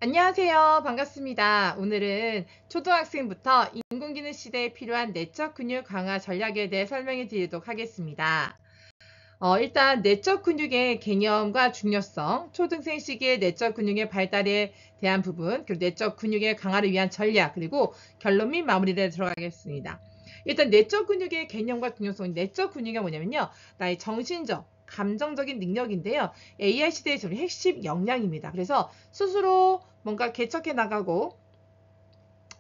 안녕하세요. 반갑습니다. 오늘은 초등학생부터 인공지능 시대에 필요한 내적 근육 강화 전략에 대해 설명해 드리도록 하겠습니다. 일단 내적 근육의 개념과 중요성, 초등생 시기의 내적 근육의 발달에 대한 부분, 그리고 내적 근육의 강화를 위한 전략, 그리고 결론 및 마무리를 들어가겠습니다. 일단 내적 근육의 개념과 중요성, 내적 근육이 뭐냐면요. 나의 정신적, 감정적인 능력인데요. AI 시대의 핵심 역량입니다. 그래서 스스로 뭔가 개척해 나가고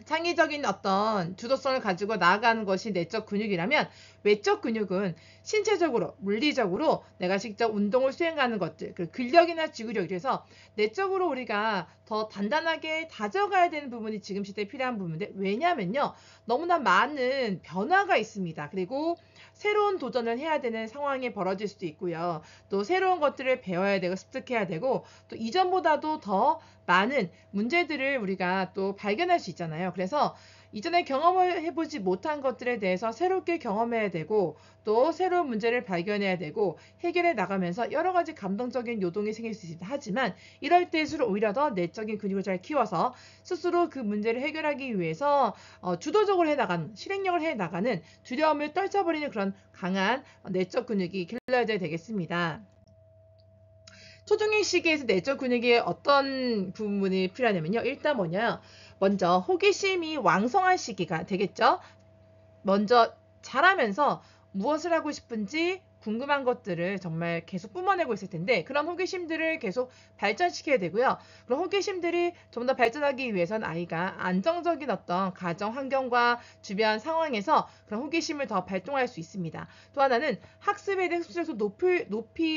창의적인 어떤 주도성을 가지고 나아가는 것이 내적 근육이라면, 외적 근육은 신체적으로, 물리적으로 내가 직접 운동을 수행하는 것들, 그 근력이나 지구력, 이래서 내적으로 우리가 더 단단하게 다져가야 되는 부분이 지금 시대에 필요한 부분인데, 왜냐면요, 너무나 많은 변화가 있습니다. 그리고 새로운 도전을 해야 되는 상황이 벌어질 수도 있고요. 또 새로운 것들을 배워야 되고 습득해야 되고, 또 이전보다도 더 많은 문제들을 우리가 또 발견할 수 있잖아요. 그래서 이전에 경험을 해보지 못한 것들에 대해서 새롭게 경험해야 되고, 또 새로운 문제를 발견해야 되고, 해결해 나가면서 여러 가지 감동적인 요동이 생길 수 있다. 하지만 이럴 때일수록 오히려 더 내적인 근육을 잘 키워서 스스로 그 문제를 해결하기 위해서 주도적으로 해나가는, 실행력을 해나가는, 두려움을 떨쳐버리는 그런 강한 내적 근육이 길러져야 되겠습니다. 초중행 시기에서 내적 근육이 어떤 부분이 필요하냐면요. 일단 뭐냐, 먼저 호기심이 왕성한 시기가 되겠죠. 먼저 자라면서 무엇을 하고 싶은지 궁금한 것들을 정말 계속 뿜어내고 있을 텐데, 그런 호기심들을 계속 발전시켜야 되고요. 그런 호기심들이 좀 더 발전하기 위해선 아이가 안정적인 어떤 가정 환경과 주변 상황에서 그런 호기심을 더 발동할 수 있습니다. 또 하나는 학습에 대한 흡수력도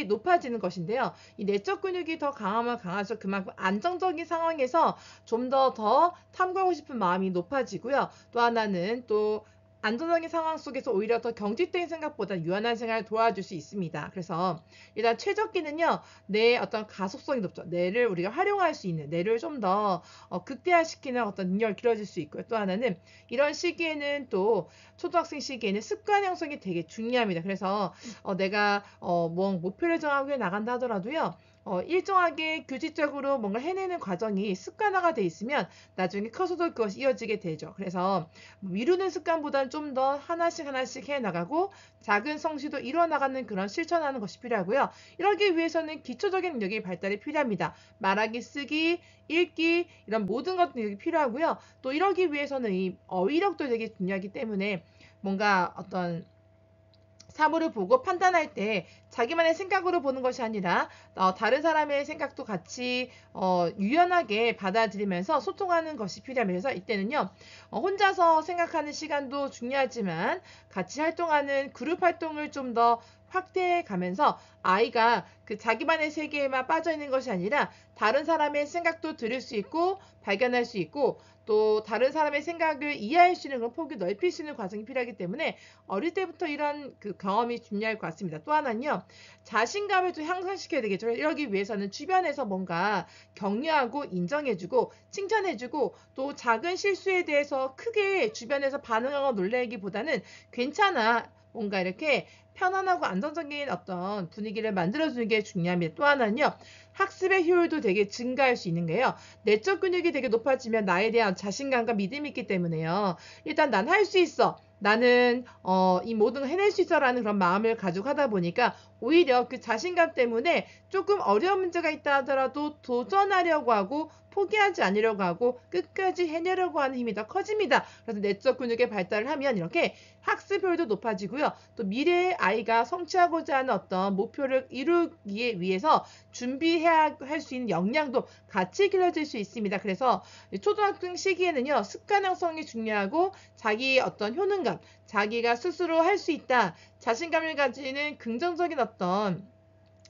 높아지는 것인데요. 이 내적 근육이 더 강하면 강할수록 그만큼 안정적인 상황에서 좀 더 탐구하고 싶은 마음이 높아지고요. 또 하나는 또 안정적인 상황 속에서 오히려 더 경직된 생각보다 유연한 생활을 도와줄 수 있습니다. 그래서 일단 최적기는요, 내 어떤 가속성이 높죠. 뇌를 우리가 활용할 수 있는, 뇌를 좀 더 극대화시키는 어떤 능력을 길러질 수 있고요. 또 하나는 이런 시기에는, 또 초등학생 시기에는 습관 형성이 되게 중요합니다. 그래서 내가 뭐 목표를 정하고 나간다 하더라도요, 일정하게 규칙적으로 뭔가 해내는 과정이 습관화가 돼 있으면 나중에 커서도 그것이 이어지게 되죠. 그래서 미루는 습관보다는 좀 더 하나씩 해 나가고 작은 성취도 이루어 나가는 그런 실천하는 것이 필요하고요. 이러기 위해서는 기초적인 능력이 발달이 필요합니다. 말하기, 쓰기, 읽기, 이런 모든 것들이 필요하고요. 또 이러기 위해서는 이 어휘력도 되게 중요하기 때문에, 뭔가 어떤 사물을 보고 판단할 때 자기만의 생각으로 보는 것이 아니라 다른 사람의 생각도 같이 유연하게 받아들이면서 소통하는 것이 필요합니다. 그래서 이때는요, 혼자서 생각하는 시간도 중요하지만 같이 활동하는 그룹 활동을 좀 더 확대해 가면서 아이가 그 자기만의 세계에만 빠져 있는 것이 아니라 다른 사람의 생각도 들을 수 있고 발견할 수 있고, 또 다른 사람의 생각을 이해할 수 있는 그런 폭을 넓힐 수 있는 과정이 필요하기 때문에 어릴 때부터 이런 그 경험이 중요할 것 같습니다. 또 하나는요, 자신감을 좀 향상시켜야 되겠죠. 이러기 위해서는 주변에서 뭔가 격려하고 인정해주고 칭찬해주고, 또 작은 실수에 대해서 크게 주변에서 반응하고 놀래기보다는 괜찮아, 뭔가 이렇게 편안하고 안정적인 어떤 분위기를 만들어주는 게 중요합니다. 또 하나는요, 학습의 효율도 되게 증가할 수 있는 거예요. 내적 근육이 되게 높아지면 나에 대한 자신감과 믿음이 있기 때문에요. 일단 난 할 수 있어, 나는 이 모든 걸 해낼 수 있어라는 그런 마음을 가지고 하다 보니까 오히려 그 자신감 때문에 조금 어려운 문제가 있다 하더라도 도전하려고 하고 포기하지 않으려고 하고 끝까지 해내려고 하는 힘이 더 커집니다. 그래서 내적 근육의 발달을 하면 이렇게 학습효율도 높아지고요. 또 미래의 아이가 성취하고자 하는 어떤 목표를 이루기 위해서 준비해야 할 수 있는 역량도 같이 길러질 수 있습니다. 그래서 초등학생 시기에는요, 습관 형성이 중요하고 자기 어떤 효능감, 자기가 스스로 할 수 있다, 자신감을 가지는 긍정적인 어떤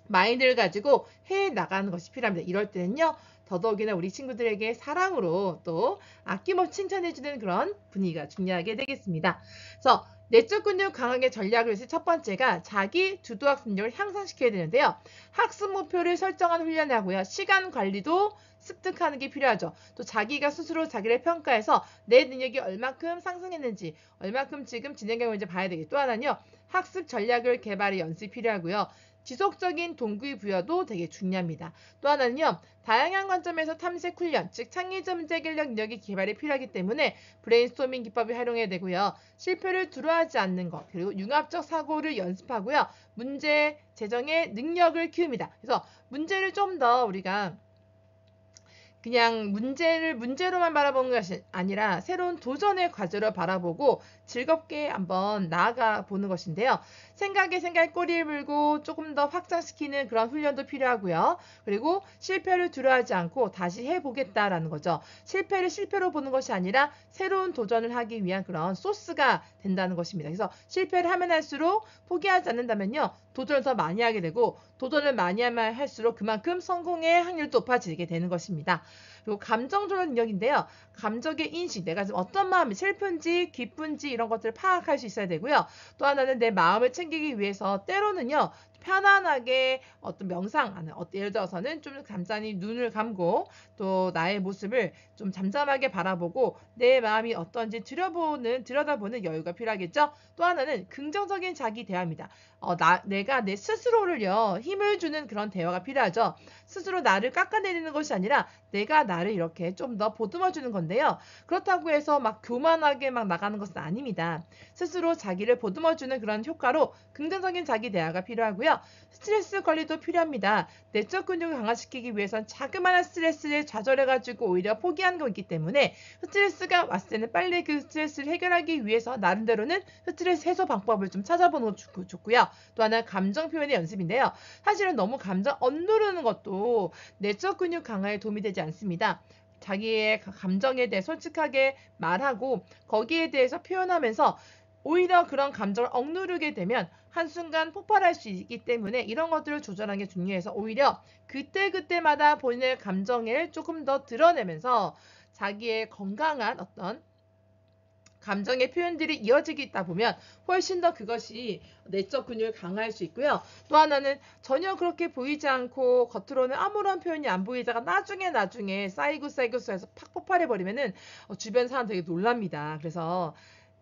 마인드를 가지고 해 나가는 것이 필요합니다. 이럴 때는요, 더더욱이나 우리 친구들에게 사랑으로 또 아낌없이 칭찬해주는 그런 분위기가 중요하게 되겠습니다. 그래서 내적 근육 강하게 전략을 위해서 첫 번째가 자기 주도학습 능력을 향상시켜야 되는데요. 학습 목표를 설정하는 훈련을 하고요. 시간 관리도 습득하는 게 필요하죠. 또 자기가 스스로 자기를 평가해서 내 능력이 얼마큼 상승했는지, 얼마큼 지금 진행하고 있는지 봐야 되겠고, 또 하나는요, 학습 전략을 개발의 연습이 필요하고요. 지속적인 동기부여도 되게 중요합니다. 또 하나는요, 다양한 관점에서 탐색 훈련, 즉 창의적 문제 해결력 능력이 개발이 필요하기 때문에 브레인스토밍 기법을 활용해야 되고요. 실패를 두려워하지 않는 것, 그리고 융합적 사고를 연습하고요. 문제 제정의 능력을 키웁니다. 그래서 문제를 좀 더 우리가 그냥 문제를 문제로만 바라보는 것이 아니라 새로운 도전의 과제로 바라보고 즐겁게 한번 나아가 보는 것인데요. 생각에 꼬리를 물고 조금 더 확장시키는 그런 훈련도 필요하고요. 그리고 실패를 두려워하지 않고 다시 해보겠다라는 거죠. 실패를 실패로 보는 것이 아니라 새로운 도전을 하기 위한 그런 소스가 된다는 것입니다. 그래서 실패를 하면 할수록 포기하지 않는다면요. 도전을 더 많이 하게 되고 도전을 많이 하면 할수록 그만큼 성공의 확률도 높아지게 되는 것입니다. 그리고 감정 조절 능력인데요. 감정의 인식, 내가 지금 어떤 마음이 슬픈지 기쁜지 이런 것들을 파악할 수 있어야 되고요. 또 하나는 내 마음을 챙기기 위해서 때로는요. 편안하게 어떤 명상, 예를 들어서는 좀 잠잠히 눈을 감고 또 나의 모습을 좀 잠잠하게 바라보고 내 마음이 어떤지 들여다보는 여유가 필요하겠죠. 또 하나는 긍정적인 자기 대화입니다. 내가 내 스스로를요, 힘을 주는 그런 대화가 필요하죠. 스스로 나를 깎아내리는 것이 아니라 내가 나를 이렇게 좀 더 보듬어 주는 건데요. 그렇다고 해서 막 교만하게 막 나가는 것은 아닙니다. 스스로 자기를 보듬어 주는 그런 효과로 긍정적인 자기 대화가 필요하고요. 스트레스 관리도 필요합니다. 내적 근육을 강화시키기 위해선 자그마한 스트레스를 좌절해가지고 오히려 포기하는 거 있기 때문에 스트레스가 왔을 때는 빨리 그 스트레스를 해결하기 위해서 나름대로는 스트레스 해소 방법을 좀 찾아보는 것도 좋고요. 또 하나 감정 표현의 연습인데요. 사실은 너무 감정 억누르는 것도 내적 근육 강화에 도움이 되지 않습니다. 자기의 감정에 대해 솔직하게 말하고 거기에 대해서 표현하면서 오히려 그런 감정을 억누르게 되면 한순간 폭발할 수 있기 때문에 이런 것들을 조절하는 게 중요해서 오히려 그때그때마다 본인의 감정을 조금 더 드러내면서 자기의 건강한 어떤 감정의 표현들이 이어지다 보면 훨씬 더 그것이 내적 근육을 강화할 수 있고요. 또 하나는 전혀 그렇게 보이지 않고 겉으로는 아무런 표현이 안 보이다가 나중에 쌓이고 해서 팍 폭발해버리면은 주변 사람들이 놀랍니다. 그래서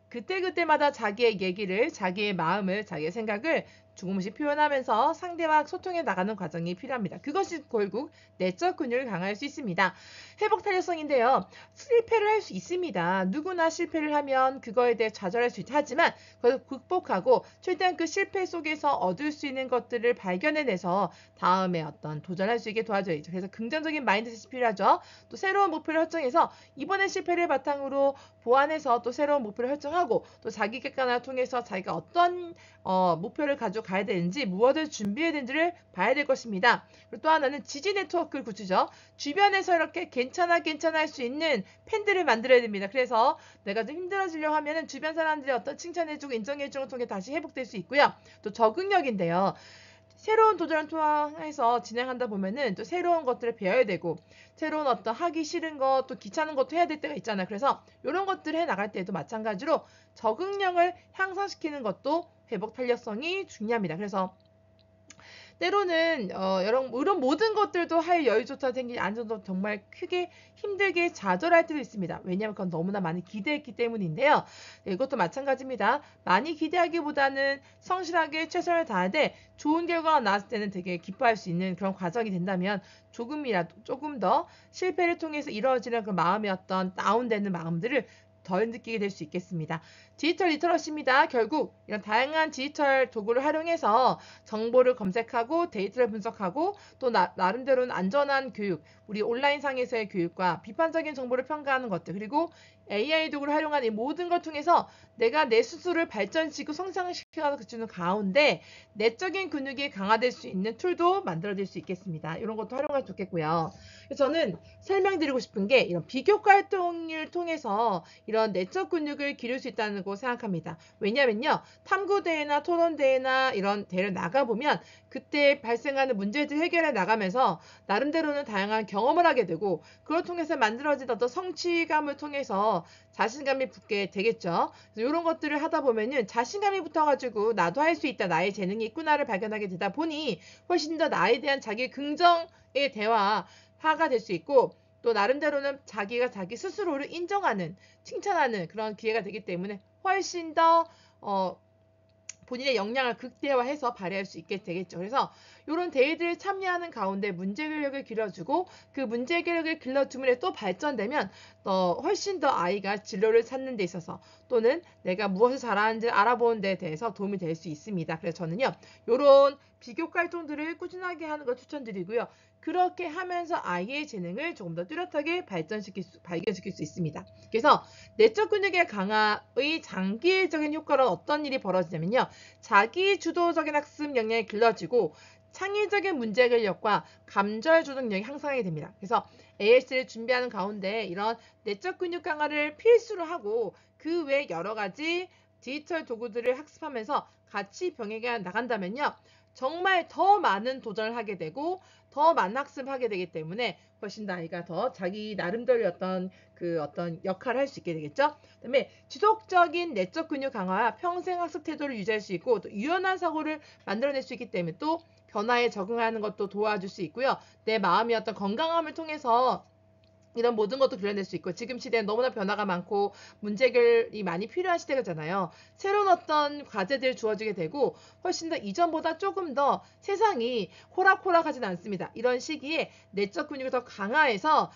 그때마다 자기의 얘기를, 자기의 마음을, 자기의 생각을 조금씩 표현하면서 상대와 소통해 나가는 과정이 필요합니다. 그것이 결국 내적 근육을 강화할 수 있습니다. 회복 탄력성인데요. 실패를 할 수 있습니다. 누구나 실패를 하면 그거에 대해 좌절할 수 있지. 하지만 그걸 극복하고 최대한 그 실패 속에서 얻을 수 있는 것들을 발견해내서 다음에 어떤 도전할 수 있게 도와줘야죠. 그래서 긍정적인 마인드셋이 필요하죠. 또 새로운 목표를 설정해서 이번에 실패를 바탕으로 보완해서 또 새로운 목표를 설정하고 또 자기 객관화를 통해서 자기가 어떤 목표를 가져가야 되는지 무엇을 준비해야 되는지를 봐야 될 것입니다. 그리고 또 하나는 지지 네트워크를 구축죠. 주변에서 이렇게 괜찮아 할 수 있는 팬들을 만들어야 됩니다. 그래서 내가 좀 힘들어지려고 하면은 주변 사람들이 어떤 칭찬해주고 인정해주는 걸 통해 다시 회복될 수 있고요. 또 적응력인데요. 새로운 도전을 통해서 진행한다 보면은 또 새로운 것들을 배워야 되고 새로운 어떤 하기 싫은 것 또 귀찮은 것도 해야 될 때가 있잖아요. 그래서 이런 것들을 해 나갈 때도 마찬가지로 적응력을 향상시키는 것도 회복 탄력성이 중요합니다. 그래서 때로는 이런 모든 것들도 할 여유조차 생기지 않아도 정말 크게 힘들게 좌절할 때도 있습니다. 왜냐하면 그건 너무나 많이 기대했기 때문인데요. 이것도 마찬가지입니다. 많이 기대하기보다는 성실하게 최선을 다하되 좋은 결과가 나왔을 때는 되게 기뻐할 수 있는 그런 과정이 된다면 조금 더 실패를 통해서 이루어지는 그 마음의 어떤 다운되는 마음들을 덜 느끼게 될 수 있겠습니다. 디지털 리터러시입니다. 결국 이런 다양한 디지털 도구를 활용해서 정보를 검색하고 데이터를 분석하고 또 나름대로는 안전한 교육, 우리 온라인상에서의 교육과 비판적인 정보를 평가하는 것들 그리고 AI 도구를 활용한 이 모든 걸 통해서 내가 내 스스로를 발전시키고 성장시켜주는 가운데 내적인 근육이 강화될 수 있는 툴도 만들어질 수 있겠습니다. 이런 것도 활용하면 좋겠고요. 저는 설명드리고 싶은 게 이런 비교과 활동을 통해서 이런 내적 근육을 기를 수 있다는 거 생각합니다. 왜냐면요. 탐구대회나 토론대회나 이런 대회를 나가보면 그때 발생하는 문제들 해결해 나가면서 나름대로는 다양한 경험을 하게 되고 그걸 통해서 만들어진 어떤 성취감을 통해서 자신감이 붙게 되겠죠. 이런 것들을 하다 보면은 자신감이 붙어가지고 나도 할 수 있다, 나의 재능이 있구나를 발견하게 되다 보니 훨씬 더 나에 대한 자기 긍정의 대화가 될 수 있고 또 나름대로는 자기가 자기 스스로를 인정하는, 칭찬하는 그런 기회가 되기 때문에 훨씬 더 본인의 역량을 극대화해서 발휘할 수 있게 되겠죠. 그래서 이런 대회들을 참여하는 가운데 문제 근력을 길러주고 그 문제 근력을 길러줌으로 또 발전되면 훨씬 더 아이가 진로를 찾는 데 있어서 또는 내가 무엇을 잘하는지 알아보는 데 대해서 도움이 될 수 있습니다. 그래서 저는요, 이런 비교 활동들을 꾸준하게 하는 걸 추천드리고요. 그렇게 하면서 아이의 재능을 조금 더 뚜렷하게 발견시킬 수 있습니다. 그래서 내적 근육의 강화의 장기적인 효과로 어떤 일이 벌어지냐면요. 자기 주도적인 학습 역량이 길러지고 창의적인 문제 근력과 감절 조정력이 향상하게 됩니다. 그래서 ALC를 준비하는 가운데 이런 내적 근육 강화를 필수로 하고 그 외 여러 가지 디지털 도구들을 학습하면서 같이 병행해 나간다면요. 정말 더 많은 도전을 하게 되고 더 많은 학습을 하게 되기 때문에 훨씬 더 아이가 더 자기 나름대로의 어떤 역할을 할 수 있게 되겠죠. 그다음에 지속적인 내적 근육 강화와 평생 학습 태도를 유지할 수 있고 또 유연한 사고를 만들어낼 수 있기 때문에 또 변화에 적응하는 것도 도와줄 수 있고요. 내 마음의 어떤 건강함을 통해서 이런 모든 것도 그려낼 수 있고 지금 시대엔 너무나 변화가 많고 문제 해결이 많이 필요한 시대잖아요. 새로운 어떤 과제들 주어지게 되고 훨씬 더 이전보다 조금 더 세상이 호락호락하진 않습니다. 이런 시기에 내적 근육을 더 강화해서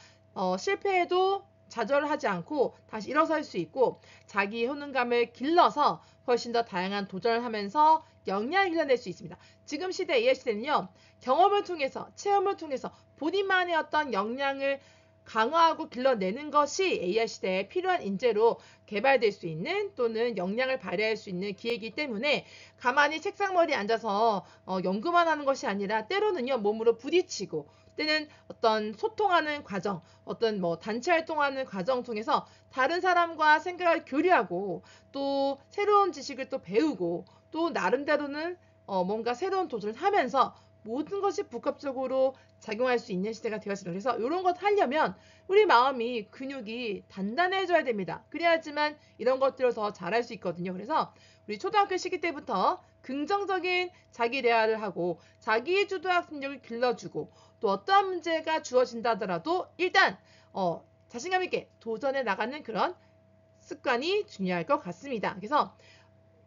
실패해도 좌절을 하지 않고 다시 일어설 수 있고 자기 효능감을 길러서 훨씬 더 다양한 도전을 하면서 역량을 길러낼 수 있습니다. 지금 시대 ALC는요. 경험을 통해서 체험을 통해서 본인만의 어떤 역량을 강화하고 길러내는 것이 AI 시대에 필요한 인재로 개발될 수 있는 또는 역량을 발휘할 수 있는 기회이기 때문에 가만히 책상머리에 앉아서 연구만 하는 것이 아니라 때로는요 몸으로 부딪히고 때는 어떤 소통하는 과정, 어떤 단체 활동하는 과정 통해서 다른 사람과 생각을 교류하고 또 새로운 지식을 또 배우고 또 나름대로는 뭔가 새로운 도전을 하면서 모든 것이 복합적으로 작용할 수 있는 시대가 되었습니다. 그래서 이런 것 하려면 우리 마음이 근육이 단단해져야 됩니다. 그래야지만 이런 것들을 더 잘할 수 있거든요. 그래서 우리 초등학교 시기 때부터 긍정적인 자기 대화를 하고 자기 주도 학습력을 길러주고 또 어떠한 문제가 주어진다 하더라도 일단 자신감 있게 도전해 나가는 그런 습관이 중요할 것 같습니다. 그래서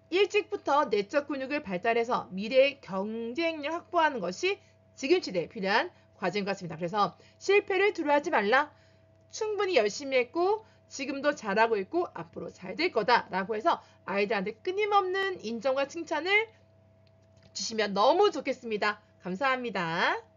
일찍부터 내적 근육을 발달해서 미래의 경쟁력 확보하는 것이 지금 시대에 필요한 과제인 것 같습니다. 그래서 실패를 두려워하지 말라. 충분히 열심히 했고 지금도 잘하고 있고 앞으로 잘 될 거다라고 해서 아이들한테 끊임없는 인정과 칭찬을 주시면 너무 좋겠습니다. 감사합니다.